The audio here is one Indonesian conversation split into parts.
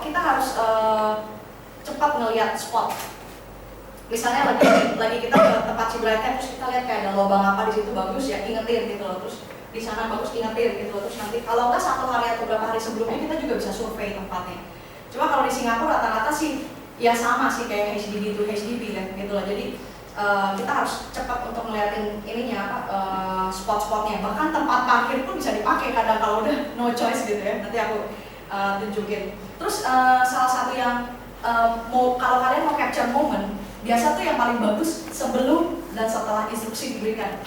kita harus cepat ngelihat spot. Misalnya lagi kita ke tempat ciberetnya, terus kita lihat kayak ada lubang apa di situ bagus ya, ingetin gitu loh. Terus di sana bagus, ingetin gitu loh. Terus nanti kalau nggak satu hari atau beberapa hari sebelumnya kita juga bisa survei tempatnya. Cuma kalau di Singapura rata-rata sih ya sama sih kayak HDB to HDB kan gitu loh. Jadi kita harus cepat untuk ngeliatin ininya spot-spotnya. Bahkan tempat parkir pun bisa dipakai kadang kalau udah no choice gitu ya. Nanti aku tunjukin. Terus salah satu yang kalau kalian mau capture moment, biasa tuh yang paling bagus sebelum dan setelah instruksi diberikan.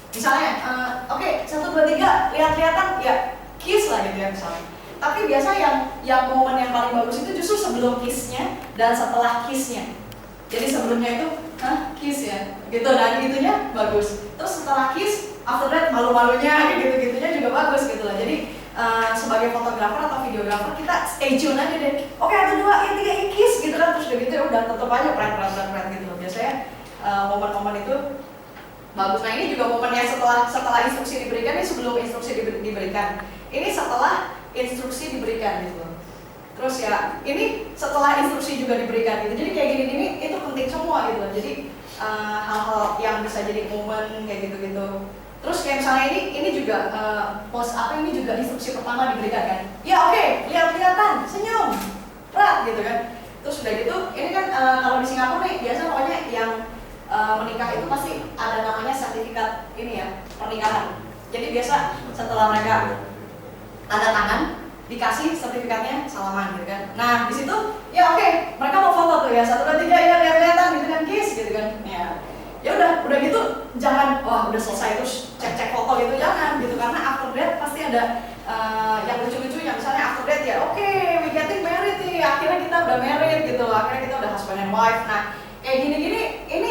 Misalnya, oke, 1, 2, 3, lihat-lihatan, ya kiss lah gitu ya misalnya. Tapi biasa yang momen yang paling bagus itu justru sebelum kiss-nya dan setelah kiss-nya. Jadi sebelumnya itu, kiss ya, gitu, dan gitunya bagus. Terus setelah kiss, after that malu-malunya, gitu-gitunya juga bagus gitu lah. Jadi sebagai fotografer atau videografer kita stay tune aja deh. Oke, 1, 2, 3, kiss gitu kan, terus udah gitu ya udah tutup aja prank gitu loh. Biasanya momen-momen itu bagus. Nah ini juga momennya setelah instruksi diberikan, ini sebelum instruksi diberikan. Ini setelah instruksi diberikan gitu loh. Terus ya ini setelah instruksi juga diberikan gitu. Jadi kayak gini-gini itu penting semua gitu loh. Jadi hal-hal yang bisa jadi momen kayak gitu-gitu. Terus kayak misalnya ini juga post apa ini juga instruksi pertama diberikan kan. Ya oke, lihat-lihatan, senyum, rat gitu kan. Terus udah gitu, ini kan kalau di Singapura nih biasa pokoknya yang menikah itu pasti ada namanya sertifikat ini ya, pernikahan. Jadi biasa setelah mereka tanda tangan dikasih sertifikatnya salaman gitu kan. Nah di situ ya oke, mereka mau foto tuh ya 1, 2, 3 ya lihat-lihatan gitu kan, kiss gitu kan. Ya udah gitu jangan udah selesai terus cek foto gitu, jangan gitu, karena after that pasti ada yang lucu-lucunya. Misalnya after that ya oke, we getting married nih, akhirnya kita udah married gitu, akhirnya kita udah husband and wife. Nah kayak gini-gini ini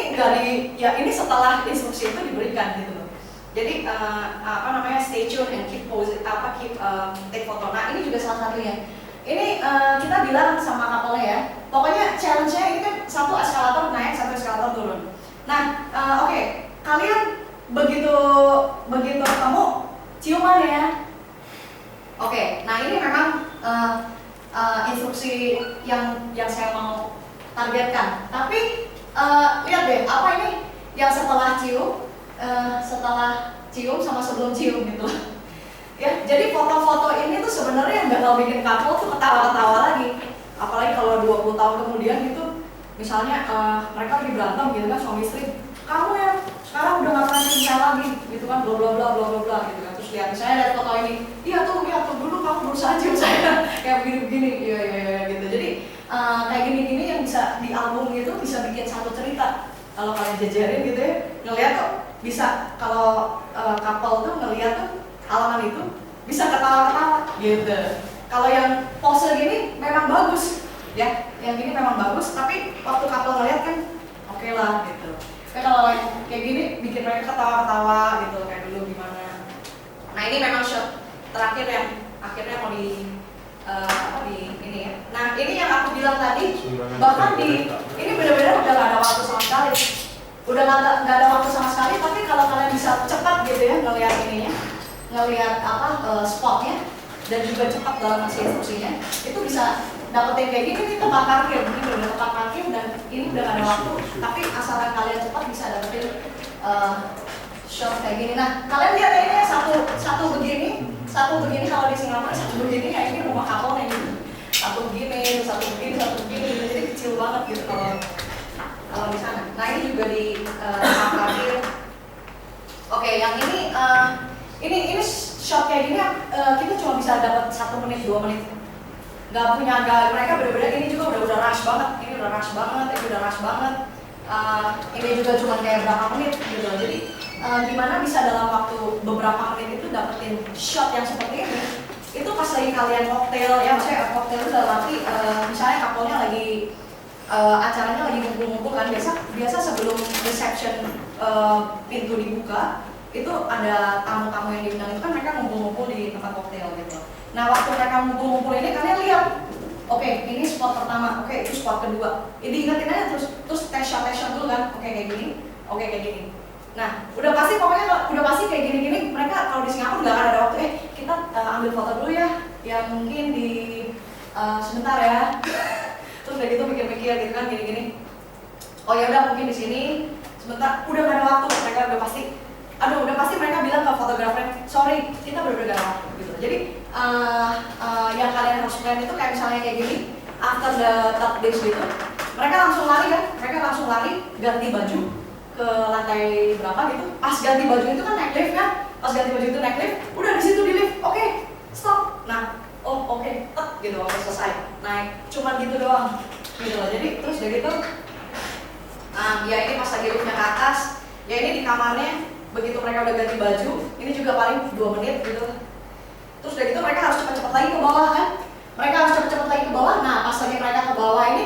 ini setelah instruksi itu diberikan gitu loh. Jadi stay tune and keep pose take foto. Nah ini juga salah satunya. Ini kita bilang sama couple ya, pokoknya challenge-nya ini kan 1 eskalator naik, 1 eskalator turun. Nah, oke, kalian begitu ketemu ciuman ya. Oke, nah ini memang instruksi yang saya mau targetkan. Tapi lihat deh, apa ini yang setelah cium sama sebelum cium gitu. Ya, jadi foto-foto ini tuh sebenarnya yang bakal bikin couple tuh ketawa-ketawa lagi. Apalagi kalau 20 tahun kemudian gitu. Misalnya mereka lagi berantem gitu kan, suami istri, kamu ya sekarang udah gak pernah cium saya lagi gitu kan, bla bla bla bla bla bla gitu kan. Terus lihat misalnya lihat foto ini, iya tuh dulu kamu berusaha cium saya kayak begini iya gitu. Jadi kayak gini-gini yang bisa di album gitu bisa bikin satu cerita. Kalau kalian jajarin gitu ya, ngeliat tuh bisa, kalau couple tuh ngeliat tuh halaman itu bisa ketawa-ketawa gitu. Kalau yang pose gini memang bagus ya, yang gini memang bagus, tapi waktu couple ngeliat kan oke lah gitu. Tapi kalau yang kayak gini bikin mereka ketawa-ketawa gitu, kayak dulu gimana. Nah ini memang shot terakhir yang akhirnya mau di ini ya. Nah ini yang aku bilang tadi, bahkan ini benar-benar udah gak ada waktu sama sekali. Udah gak ada waktu sama sekali, tapi kalau kalian bisa cepat gitu ya ngelihat ininya, ngelihat spotnya, dan juga cepat dalam ngasih instruksinya, itu bisa dapetin kayak gini nih tempat parkir, ini udah tempat parkir dan ini udah gak ada waktu, tapi asalkan kalian cepat bisa dapetin shot kayak gini. Nah kalian lihat ini satu begini kalau di Singapura, satu begini kayak ini rumah couple kayak gini, satu begini, jadi kecil banget gitu kalau di sana. Nah ini juga di tempat parkir. Oke, yang ini shot kayak gini kita cuma bisa dapat 1 menit 2 menit. Mereka benar-benar ini juga udah rush banget, ini udah rush banget. Ini juga cuma kayak berapa menit gitu. Jadi gimana bisa dalam waktu beberapa menit itu dapetin shot yang seperti ini? Itu pas lagi kalian koktail ya, maksudnya koktail itu dalam arti misalnya couple-nya lagi acaranya lagi ngumpul-ngumpul kan, biasa sebelum reception pintu dibuka itu ada tamu-tamu yang diundang itu kan mereka ngumpul-ngumpul di tempat koktail gitu. Nah waktu mereka ngumpul-ngumpul ini kalian lihat, oke ini spot pertama, oke itu spot kedua. Ini ingetin aja terus tes shot dulu kan, oke kayak gini. Nah udah pasti kayak gini-gini. Mereka kalau di Singapura nggak akan ada waktu kita ambil foto dulu ya, yang mungkin di sebentar ya. Terus udah gitu mikir-mikir gitu kan gini-gini. Oh ya udah mungkin di sini sebentar, udah gak ada waktu. Mereka udah pasti mereka bilang ke fotografer, sorry kita bener-bener gak ada waktu gitu. Jadi yang kalian harus plan itu kayak misalnya kayak gini, after the third days gitu, mereka langsung lari kan, ganti baju ke lantai berapa gitu. Pas ganti baju itu kan naik lift kan, udah di situ di lift, oke, stop. Nah, oke, gitu, oke selesai, naik, cuman gitu doang, gitu loh. Jadi terus udah gitu, ya ini pas lagi liftnya ke atas, ya ini di kamarnya, begitu mereka udah ganti baju, ini juga paling 2 menit gitu. Terus udah gitu mereka harus cepet-cepet lagi ke bawah kan, nah pas lagi mereka ke bawah ini,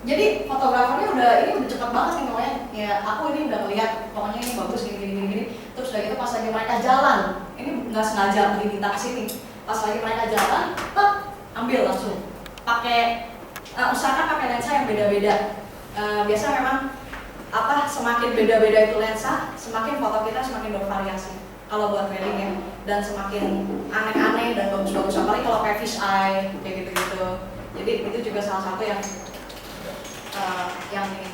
jadi fotografernya udah cepet banget nih pokoknya, ya aku ini udah ngeliat, pokoknya ini bagus gini. Terus udah gitu pas lagi mereka jalan, ini nggak sengaja diminta kesini, pas lagi mereka jalan, ambil langsung, usahakan pakai lensa yang beda-beda. Biasa memang semakin beda-beda itu lensa, semakin foto kita semakin bervariasi kalau buat wedding ya, dan semakin aneh-aneh dan bagus-bagus, apalagi kalau kayak fish eye kayak gitu-gitu. Jadi itu juga salah satu yang ini.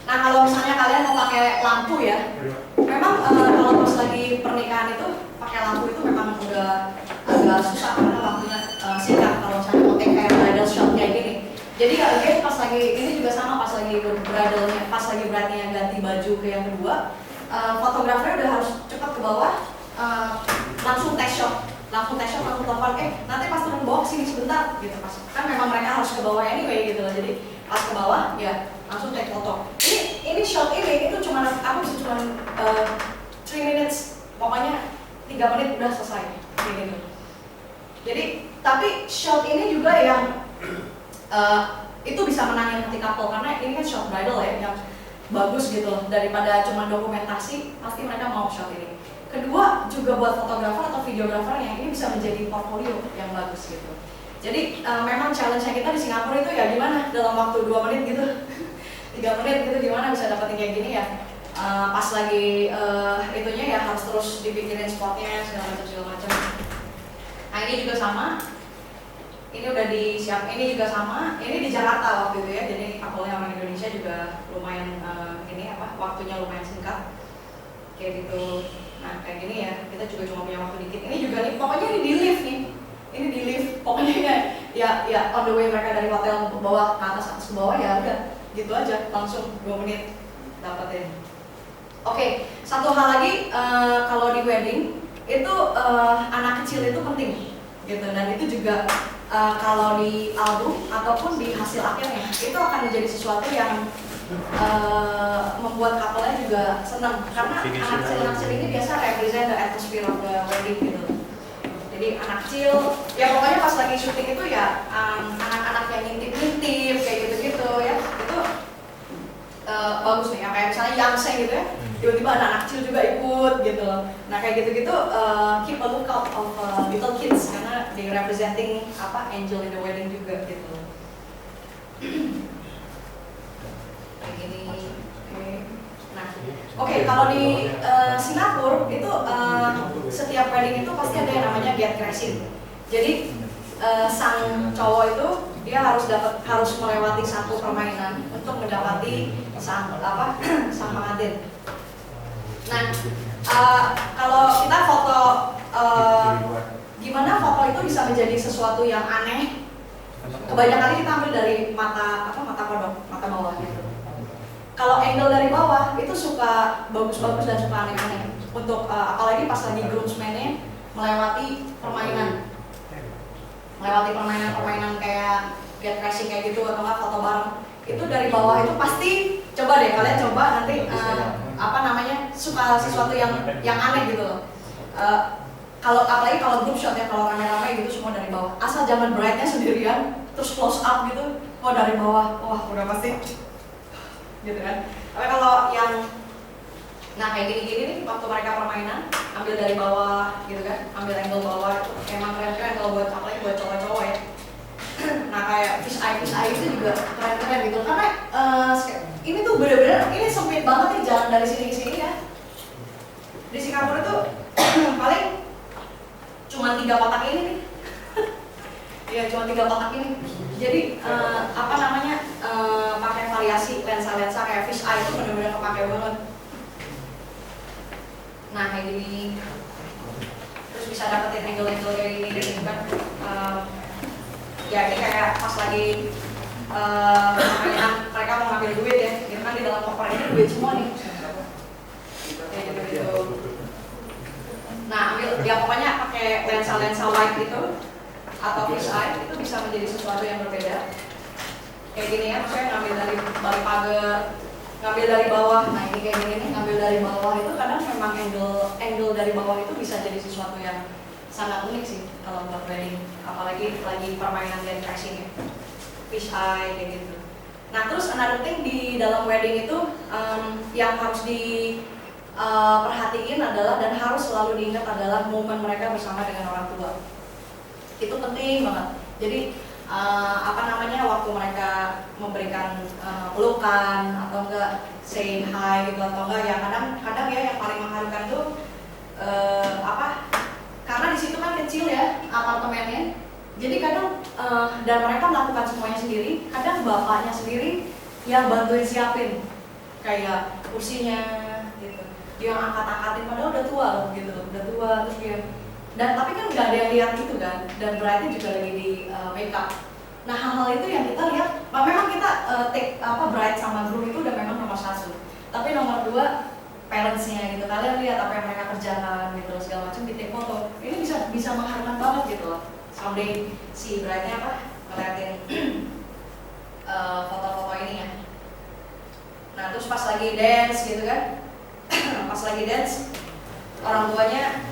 Nah kalau misalnya kalian mau pakai lampu ya, memang kalau pas lagi pernikahan itu pakai lampu itu memang udah agak susah karena waktunya singkat kalau misalnya mau take kayak bridal shot kayak gini. Jadi guys pas lagi ini juga sama, pas lagi bridalnya, pas lagi bride-nya ganti baju ke yang kedua, fotografernya udah harus cepat ke bawah, langsung test shot, langsung telepon, nanti pas turun bawah sini sebentar gitu, pas kan memang mereka harus ke bawah anyway gitu loh. Jadi pas ke bawah ya langsung take foto. Ini shot ini itu cuma aku bisa cuma 3 minutes, pokoknya 3 menit udah selesai kayak gitu. Jadi tapi shot ini juga yang itu bisa menangin hati couple, karena ini kan shot bridal ya yang bagus gitu loh, daripada cuma dokumentasi, pasti mereka mau shot ini. Kedua juga buat fotografer atau videografer yang ini bisa menjadi portfolio yang bagus gitu. Jadi memang challenge-nya kita di Singapura itu ya gimana dalam waktu 2 menit gitu 3 menit gitu gimana bisa dapetin kayak gini ya. Pas lagi itunya ya harus terus dipikirin spotnya segala macam. Nah ini juga sama, ini udah disiap, ini juga sama, ini di Jakarta waktu itu ya, jadi couple-nya orang Indonesia juga lumayan waktunya lumayan singkat kayak gitu. Nah kayak gini ya, kita juga cuma punya waktu dikit. Ini juga nih, pokoknya ini di lift nih, ini di lift, pokoknya ya on the way mereka dari hotel ke bawah, ke atas ke bawah ya udah gitu aja, langsung 2 menit dapetin. Oke, satu hal lagi, kalau di wedding itu anak kecil itu penting gitu, dan itu juga kalau di album ataupun di hasil akhirnya itu akan menjadi sesuatu yang membuat couple-nya juga senang, karena anak kecil ini biasa represent the atmosphere of the wedding gitu. Jadi anak kecil, ya pokoknya pas lagi syuting itu ya anak-anak yang ngintip-ngintip kayak gitu-gitu ya, itu bagus nih, kayak misalnya Yamseng gitu ya, tiba-tiba anak kecil juga ikut gitu. Nah kayak gitu-gitu keep a lookout of little kids, karena they representing angel in the wedding juga gitu. Kayak gini. Nah, oke, kalau di Singapura itu setiap wedding itu pasti ada yang namanya gate crashing. Jadi sang cowok itu dia harus melewati satu permainan untuk mendapati sang pengantin. Nah, kalau kita foto, gimana foto itu bisa menjadi sesuatu yang aneh? Kebanyakan kali kita ambil dari mata kodok, mata bawah gitu. Kalau angle dari bawah itu suka bagus-bagus dan suka aneh-aneh. Untuk apalagi pas lagi groomsman-nya melewati permainan kayak get crashing kayak gitu, atau nggak foto bareng, itu dari bawah itu pasti coba deh kalian coba nanti suka sesuatu yang aneh gitu loh. Apalagi kalau group shot ya, kalau rame-rame gitu semua dari bawah, asal jangan bride-nya sendirian terus close up gitu, dari bawah, wah udah pasti gitu kan. Tapi kalau yang kayak gini-gini nih, waktu mereka permainan ambil dari bawah gitu kan, ambil angle bawah, itu emang keren-keren kalau buat apalagi buat cowok-cowok ya. Nah kayak fish eye itu juga keren-keren gitu, karena ini tuh bener-bener ini sempit banget nih jalan dari sini ke sini ya. Di Singapura tuh paling cuma 3 kotak ini nih. Iya cuma 3 kotak ini. Jadi apa namanya pakai variasi lensa-lensa kayak fish eye itu benar-benar kepake banget. Nah kayak gini, terus bisa dapetin angle-angle kayak gini gitu kan. Ya ini kayak pas lagi mereka mau ngambil duit ya, gitu kan di dalam koper ini duit semua nih. Kayak gitu-gitu. Nah ambil, ya pokoknya pakai lensa-lensa wide itu atau fish eye itu bisa menjadi sesuatu yang berbeda. Kayak gini ya, maksudnya ngambil dari balik pagar, ngambil dari bawah. Nah ini kayak gini nih, ngambil dari bawah itu kadang memang angle dari bawah itu bisa jadi sesuatu yang sangat unik sih kalau buat wedding, apalagi lagi permainan dan dressing ya, fish eye kayak gitu. Nah terus another thing di dalam wedding itu yang harus perhatiin adalah dan harus selalu diingat adalah momen mereka bersama dengan orang tua. Itu penting banget. Jadi apa namanya waktu mereka memberikan pelukan atau enggak say hi gitu atau enggak ya kadang ya yang paling mengharukan tuh karena di situ kan kecil ya apartemennya. Jadi kadang dan mereka melakukan semuanya sendiri. Kadang bapaknya sendiri yang bantuin siapin kayak kursinya gitu. Dia angkat-angkatin padahal udah tua loh gitu, udah tua terus dia. Dan tapi kan nggak ada yang lihat gitu kan, dan bride-nya juga lagi di make up. Nah hal-hal itu yang kita lihat, memang kita bride sama groom itu udah memang nomor satu. Tapi nomor dua parents-nya gitu, kalian lihat apa yang mereka kerjakan gitu segala macam di take foto. Ini bisa mengharukan banget gitu loh. Someday si bride-nya ngeliatin foto-foto ini ya. Nah terus pas lagi dance gitu kan, pas lagi dance orang tuanya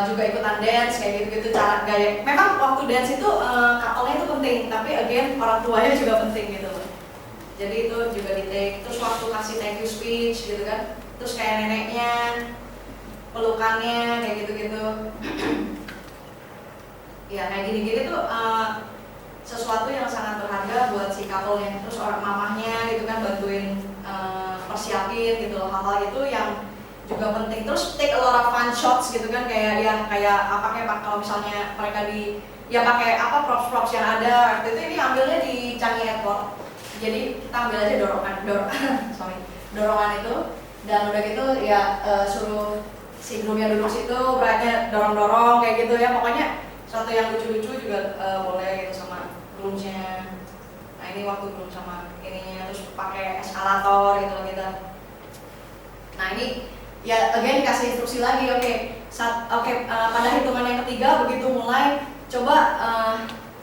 juga ikutan dance kayak gitu-gitu cara gaya. Memang waktu dance itu couple-nya itu penting, tapi again orang tuanya juga penting gitu. Jadi itu juga di take. Terus waktu kasih thank you speech gitu kan, terus kayak neneknya, pelukannya kayak gitu-gitu. Ya kayak gini-gini tuh sesuatu yang sangat berharga buat si couple-nya. Terus orang mamahnya gitu kan bantuin persiapin gitu, hal-hal itu yang juga penting. Terus take a lot of fun shots gitu kan, kayak kalau misalnya mereka pakai props yang ada waktu itu. Ini ambilnya di Changi Airport, jadi kita ambil aja dorongan itu, dan udah gitu ya suruh si groomnya duduk situ, bride-nya dorong kayak gitu ya. Pokoknya satu yang lucu-lucu juga boleh gitu sama groomnya. Nah ini waktu groom sama ininya, terus pakai eskalator gitu kita. Nah ini ya again dikasih instruksi lagi, pada hitungan yang ketiga begitu mulai, coba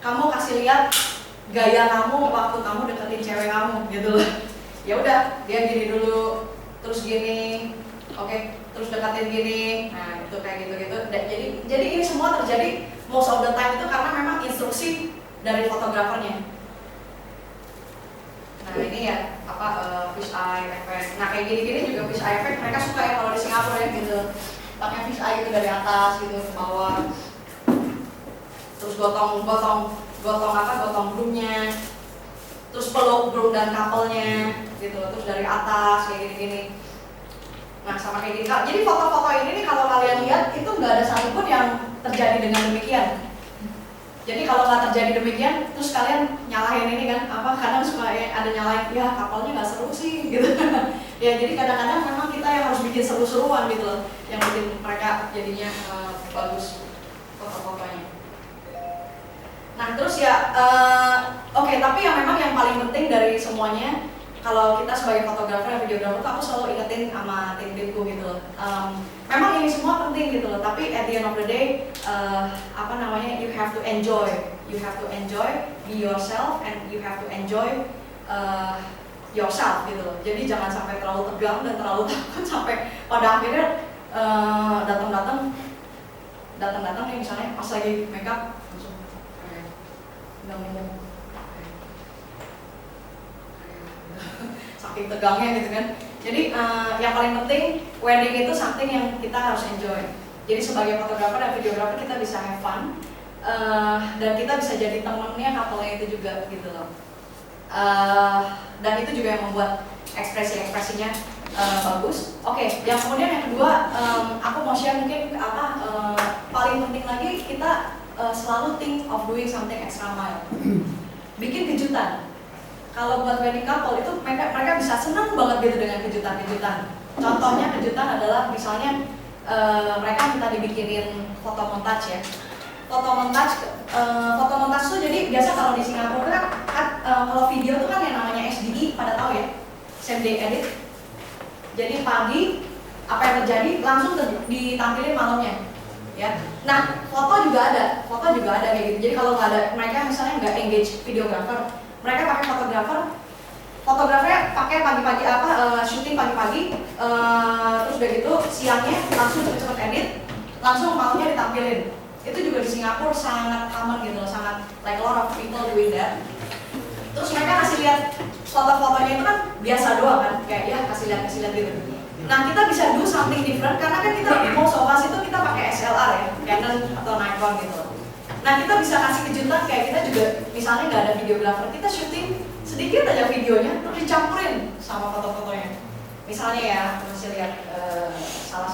kamu kasih lihat gaya kamu waktu kamu deketin cewek kamu gitu loh. Ya udah dia gini dulu, terus gini, terus deketin gini. Nah itu kayak gitu-gitu. Jadi ini semua terjadi most of the time itu karena memang instruksi dari fotografernya. Nah ini ya fish eye effect. Nah kayak gini-gini juga fish eye effect mereka suka ya kalau di Singapura ya gitu, pakai fish eye gitu dari atas gitu ke bawah, terus gotong groomnya, terus peluk groom dan couple-nya gitu, terus dari atas kayak gini-gini. Nah sama kayak gini. Jadi foto-foto ini nih kalau kalian lihat itu nggak ada satupun yang terjadi dengan demikian. Jadi kalau nggak terjadi demikian, terus kalian nyalahin ini kan, kadang suka ada nyalahin, ya kapalnya nggak seru sih gitu. Ya jadi kadang-kadang memang kita yang harus bikin seru-seruan gitu loh, yang bikin mereka jadinya bagus foto-fotonya. Nah terus ya, tapi yang memang yang paling penting dari semuanya, kalau kita sebagai fotografer dan videografer tuh aku selalu ingetin sama tim-timku gitu loh. Memang ini semua penting gitu loh, tapi at the end of the day, you have to enjoy, be yourself, and you have to enjoy yourself gitu loh. Jadi jangan sampai terlalu tegang dan terlalu takut sampai pada akhirnya datang nih misalnya pas lagi make up langsung nggak ngomong, saking tegangnya gitu kan. Jadi yang paling penting wedding itu something yang kita harus enjoy. Jadi sebagai fotografer dan videografer kita bisa have fun, dan kita bisa jadi temennya couple-nya itu juga gitu loh. Dan itu juga yang membuat ekspresinya bagus. Yang kemudian yang kedua, aku mau share mungkin paling penting lagi kita selalu think of doing something extra mile. Bikin kejutan. Kalau buat wedding couple itu mereka bisa senang banget gitu dengan kejutan-kejutan. Contohnya kejutan adalah misalnya mereka minta dibikinin foto montage ya. Foto montage tuh jadi biasa kalau di Singapura kan kalau video tuh kan yang namanya SDE pada tahu ya, same day edit. Jadi pagi apa yang terjadi langsung ditampilin malamnya. Ya, nah foto juga ada kayak gitu. Jadi kalau nggak ada mereka misalnya nggak engage videographer, mereka pakai fotografernya pakai pagi-pagi syuting pagi-pagi, terus udah gitu siangnya langsung cepet-cepet edit, langsung malamnya ditampilin. Itu juga di Singapura sangat common gitu, sangat like a lot of people doing that. Terus mereka kasih lihat foto-fotonya itu kan biasa doang kan, kayak ya kasih lihat gitu. Nah kita bisa do something different karena kan kita most of us itu kita pakai SLR ya, Canon atau Nikon gitu. Nah kita bisa kasih kejutan kayak kita juga misalnya nggak ada videographer, kita syuting sedikit aja videonya terus dicampurin sama foto-fotonya. Misalnya ya, masih lihat salah